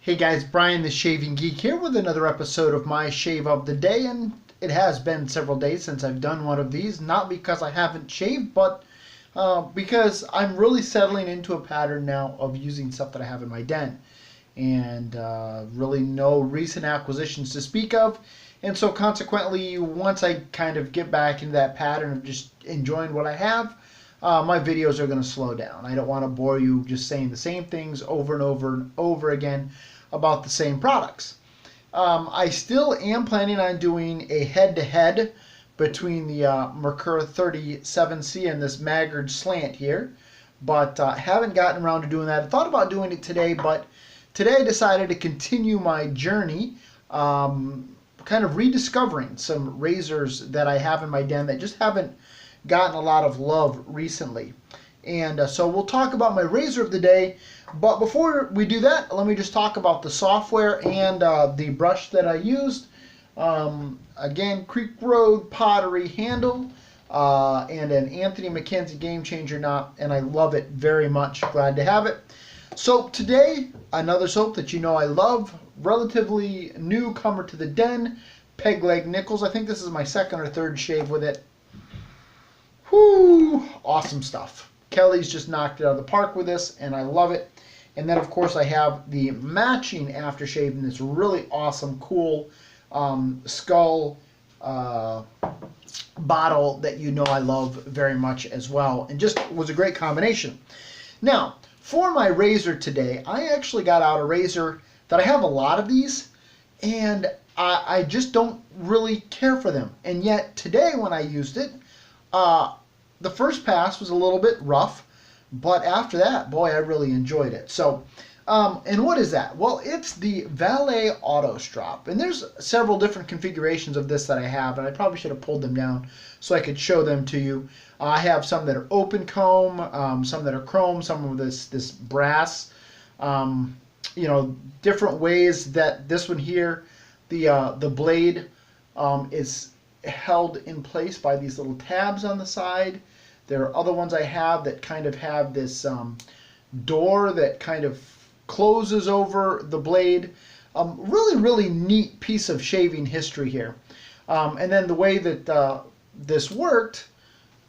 Hey guys, Brian the Shaving Geek here with another episode of my shave of the day, and it has been several days since I've done one of these, not because I haven't shaved, but because I'm really settling into a pattern now of using stuff that I have in my den, and really no recent acquisitions to speak of, and so consequently, once I kind of get back into that pattern of just enjoying what I have, my videos are going to slow down. I don't want to bore you just saying the same things over and over and over again about the same products. I still am planning on doing a head-to-head between the Mercur 37C and this Maggard slant here, but haven't gotten around to doing that. I thought about doing it today, but today I decided to continue my journey, kind of rediscovering some razors that I have in my den that just haven't gotten a lot of love recently. And so we'll talk about my razor of the day, but before we do that, let me just talk about the software and the brush that I used. Again, Creek Road pottery handle and an Anthony McKenzie Game Changer knot, and I love it very much. Glad to have it. Soap today, another soap that you know I love, relatively newcomer to the den, Peg Leg Nichols. I think this is my second or third shave with it. Whoo! Awesome stuff. Kelly's just knocked it out of the park with this, and I love it. And then, of course, I have the matching aftershave in this really awesome, cool skull bottle that you know I love very much as well. And just was a great combination. Now, for my razor today, I actually got out a razor that I have a lot of these, and I just don't really care for them. And yet, today when I used it, the first pass was a little bit rough, but after that, boy, I really enjoyed it. So, and what is that? Well, it's the Valet Autostrop, and there's several different configurations of this that I have, and I probably should have pulled them down so I could show them to you. I have some that are open comb, some that are chrome, some of this brass, you know, different ways that this one here, the blade is held in place by these little tabs on the side. There are other ones I have that kind of have this door that kind of closes over the blade. Really neat piece of shaving history here. And then the way that this worked,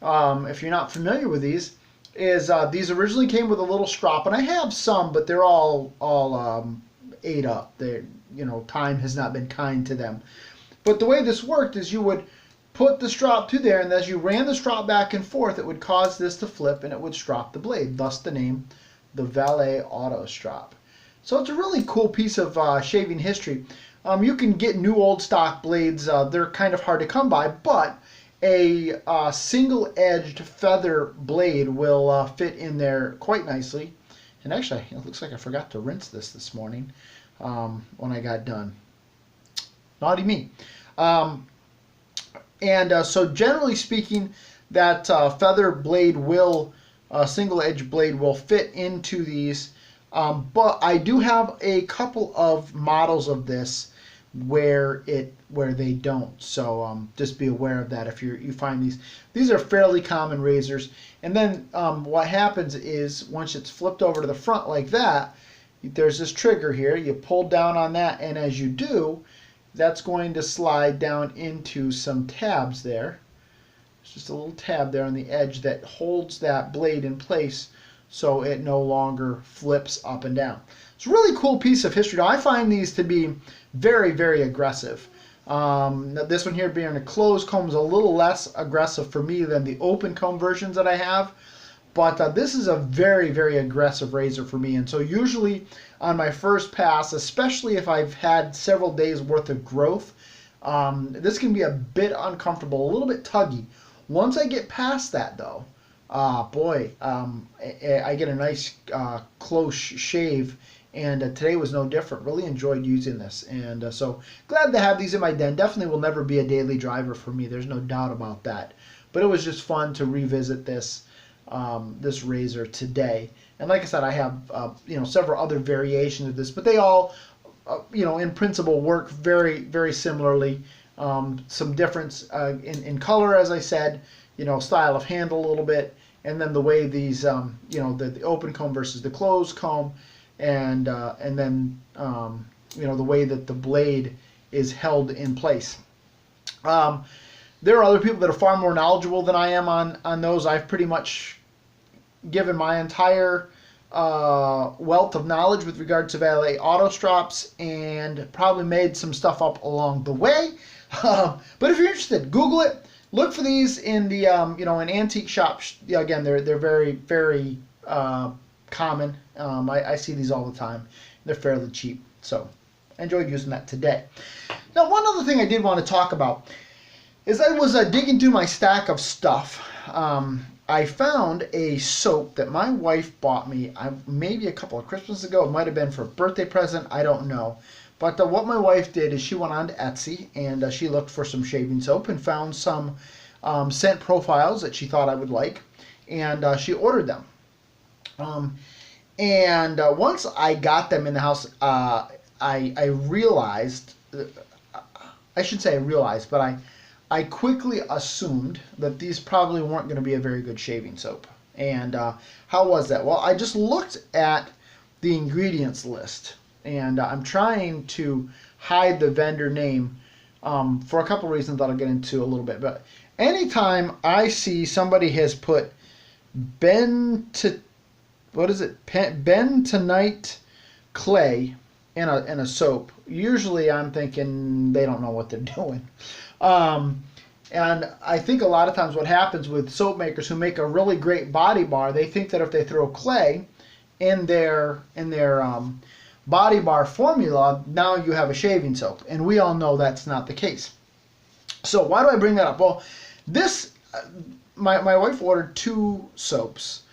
if you're not familiar with these, is these originally came with a little strop, and I have some, but they're all ate up. They're, you know, time has not been kind to them. But the way this worked is you would put the strop to there, and as you ran the strop back and forth, it would cause this to flip and it would strop the blade, thus the name, the Valet Autostrop. So it's a really cool piece of shaving history. You can get new old stock blades. They're kind of hard to come by, but a single-edged feather blade will fit in there quite nicely. And actually, it looks like I forgot to rinse this morning when I got done. Naughty me. So generally speaking, that feather blade will, single-edge blade will fit into these. But I do have a couple of models of this where they don't. So just be aware of that if you find these. These are fairly common razors. And then what happens is once it's flipped over to the front like that, there's this trigger here. You pull down on that, and as you do, that's going to slide down into some tabs there. It's just a little tab there on the edge that holds that blade in place so it no longer flips up and down. It's a really cool piece of history. Now, I find these to be very aggressive. This one here being a closed comb is a little less aggressive for me than the open comb versions that I have. But this is a very aggressive razor for me. And so usually on my first pass, especially if I've had several days worth of growth, this can be a bit uncomfortable, a little bit tuggy. Once I get past that though, boy, I get a nice close shave, and today was no different. Really enjoyed using this, and so glad to have these in my den. Definitely will never be a daily driver for me, there's no doubt about that. But it was just fun to revisit this this razor today. And like I said, I have you know, several other variations of this, but they all you know, in principle work very similarly. Some difference in color, as I said, you know, style of handle a little bit, and then the way these you know, the open comb versus the closed comb, and then you know, the way that the blade is held in place. There are other people that are far more knowledgeable than I am on those. I've pretty much given my entire wealth of knowledge with regard to Valet Autostrops, and probably made some stuff up along the way. But if you're interested, Google it. Look for these in the you know, in antique shops. Yeah, again, they're very, very common. I see these all the time. They're fairly cheap, so I enjoyed using that today. Now, one other thing I did want to talk about is I was digging through my stack of stuff. I found a soap that my wife bought me maybe a couple of Christmases ago. It might have been for a birthday present. I don't know. But what my wife did is she went on to Etsy, and she looked for some shaving soap and found some scent profiles that she thought I would like, and she ordered them. And once I got them in the house, I realized, I should say I realized, but I quickly assumed that these probably weren't going to be a very good shaving soap. And how was that? Well, I just looked at the ingredients list, and I'm trying to hide the vendor name for a couple reasons that I'll get into a little bit. But anytime I see somebody has put bentonite clay in a soap, usually I'm thinking they don't know what they're doing. And I think a lot of times what happens with soap makers who make a really great body bar, they think that if they throw clay in their body bar formula, now you have a shaving soap. And we all know that's not the case. So why do I bring that up? Well, this, my wife ordered 2 soaps.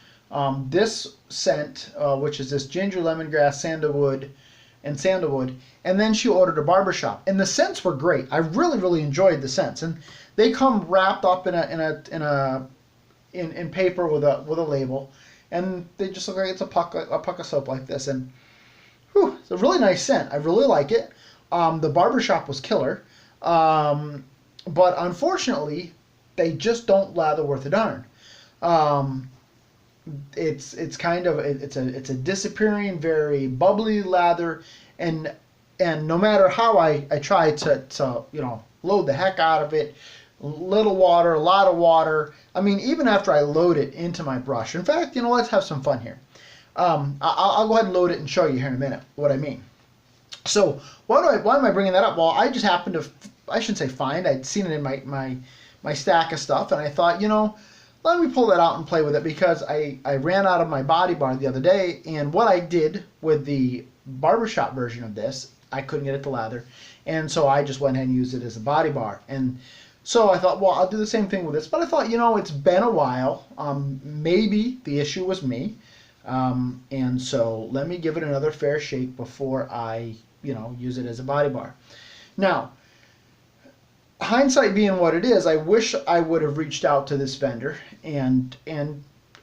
This scent, which is this ginger, lemongrass, sandalwood, and then she ordered a barbershop. And the scents were great. I really, really enjoyed the scents. And they come wrapped up in paper with a label, and they just look like it's a puck of soap like this. And whew, it's a really nice scent. I really like it. The barbershop was killer, but unfortunately, they just don't lather worth a darn. It's a disappearing, very bubbly lather, and no matter how I try to you know, load the heck out of it, little water, a lot of water. I mean, even after I load it into my brush. In fact, you know, let's have some fun here. I'll go ahead and load it and show you here in a minute what I mean. So why am I bringing that up? Well, I just happened to, I shouldn't say find, I'd seen it in my stack of stuff, and I thought, you know, let me pull that out and play with it, because I ran out of my body bar the other day, and what I did with the barbershop version of this, I couldn't get it to lather, and so I just went ahead and used it as a body bar. And so I thought, well, I'll do the same thing with this, but I thought, you know, it's been a while, maybe the issue was me, and so let me give it another fair shake before I, you know, use it as a body bar. Now, hindsight being what it is, I wish I would have reached out to this vendor and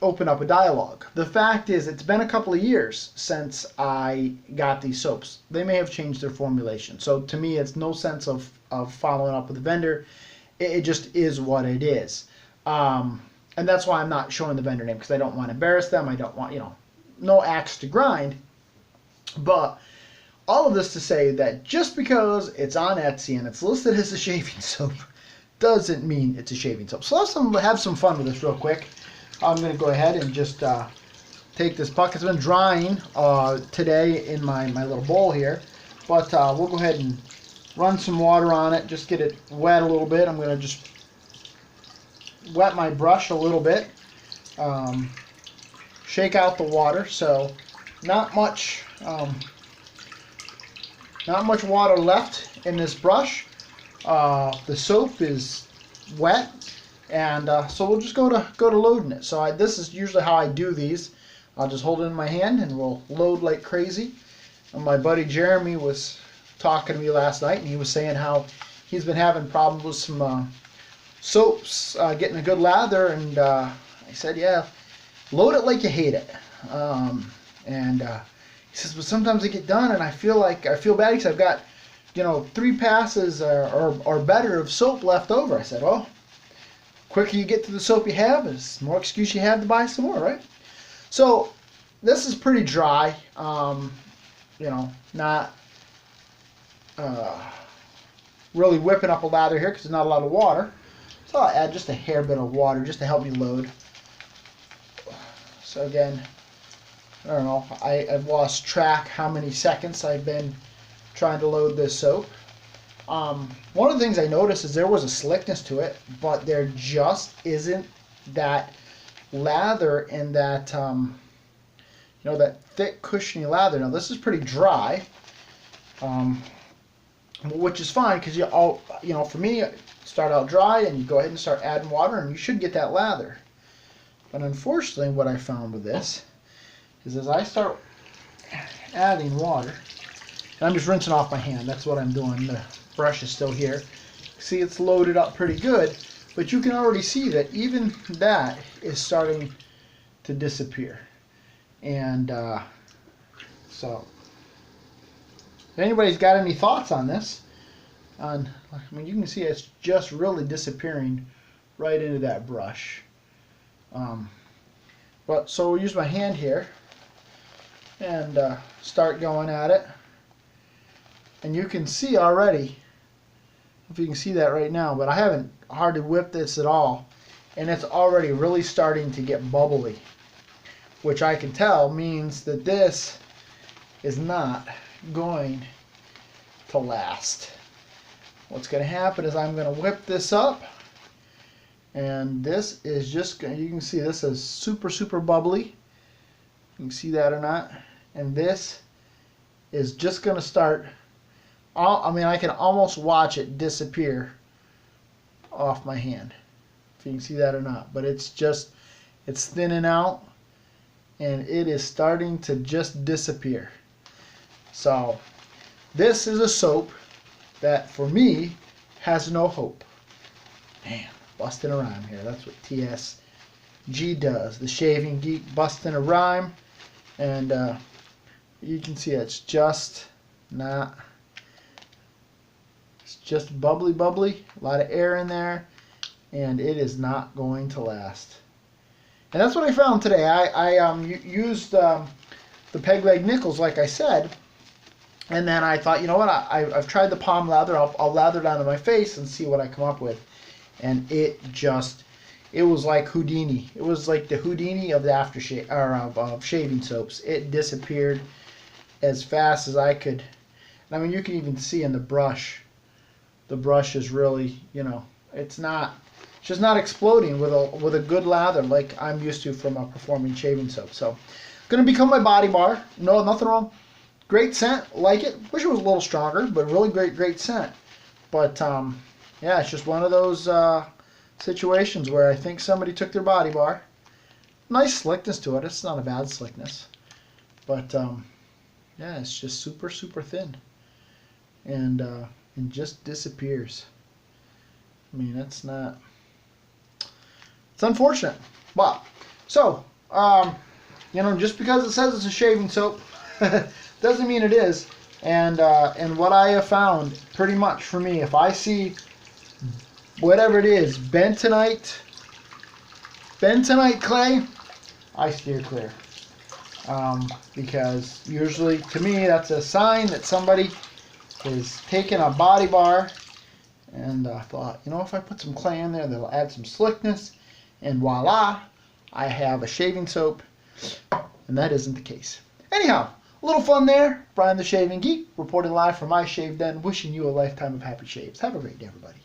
open up a dialogue. The fact is, it's been a couple of years since I got these soaps. They may have changed their formulation. So to me, it's no sense of following up with the vendor. It just is what it is. And that's why I'm not showing the vendor name, because I don't want to embarrass them. I don't want, you know, no axe to grind. But all of this to say that just because it's on Etsy and it's listed as a shaving soap doesn't mean it's a shaving soap. So let's have some fun with this real quick. I'm going to go ahead and just take this puck. It's been drying today in my little bowl here. But we'll go ahead and run some water on it. Just get it wet a little bit. I'm going to just wet my brush a little bit. Shake out the water. So not much water left in this brush. The soap is wet, and so we'll just go to loading it. So this is usually how I do these. I'll just hold it in my hand and we'll load like crazy. And my buddy Jeremy was talking to me last night, and he was saying how he's been having problems with some soaps getting a good lather, and I said, yeah, load it like you hate it. He says, but sometimes I get done and I feel bad because I've got, you know, 3 passes or better of soap left over. I said, well, quicker you get to the soap you have, is more excuse you have to buy some more, right? So this is pretty dry. you know, not really whipping up a lather here because there's not a lot of water. So I'll add just a hair bit of water just to help me load. So again, I don't know, I've lost track how many seconds I've been trying to load this soap. One of the things I noticed is there was a slickness to it, but there just isn't that lather and that, you know, that thick cushiony lather. Now this is pretty dry, which is fine because you know, for me, start out dry and you go ahead and start adding water and you should get that lather. But unfortunately, what I found with this is as I start adding water, and I'm just rinsing off my hand. That's what I'm doing. The brush is still here. See, it's loaded up pretty good, but you can already see that even that is starting to disappear. And so, if anybody's got any thoughts on this, I mean, you can see it's just really disappearing right into that brush. But so we'll use my hand here and start going at it. And you can see already, if you can see that right now, but I haven't hardly whipped this at all, and it's already really starting to get bubbly, which I can tell means that this is not going to last. What's going to happen is I'm going to whip this up, and this is just going, you can see this is super bubbly. You can see that or not. And this is just going to start, I mean, I can almost watch it disappear off my hand, if you can see that or not. But it's just, it's thinning out, and it is starting to just disappear. So this is a soap that for me has no hope. Man, busting a rhyme here. That's what TSG does. The Shaving Geek busting a rhyme. And you can see it's just not, it's just bubbly, a lot of air in there, and it is not going to last. And that's what I found today. I used the peg leg nickels, like I said, and then I thought, you know what, I've tried the palm lather. I'll lather it onto my face and see what I come up with. And it was like Houdini. It was like the Houdini of the aftershave, or of shaving soaps. It disappeared as fast as I could. I mean, you can even see in the brush. The brush is really, you know, it's just not exploding with a good lather like I'm used to from a performing shaving soap. So, gonna become my body bar. No, nothing wrong. Great scent, like it. Wish it was a little stronger, but really great scent. But yeah, it's just one of those situations where I think somebody took their body bar. Nice slickness to it. It's not a bad slickness, but yeah, it's just super thin, and just disappears. I mean, it's not. It's unfortunate, but so you know, just because it says it's a shaving soap doesn't mean it is. And what I have found, pretty much for me, if I see whatever it is, bentonite clay, I steer clear. Because usually, to me, that's a sign that somebody is taking a body bar and thought, you know, if I put some clay in there, that'll add some slickness, and voila, I have a shaving soap. And that isn't the case. Anyhow, a little fun there. Brian the Shaving Geek, reporting live from my shave den, wishing you a lifetime of happy shaves. Have a great day, everybody.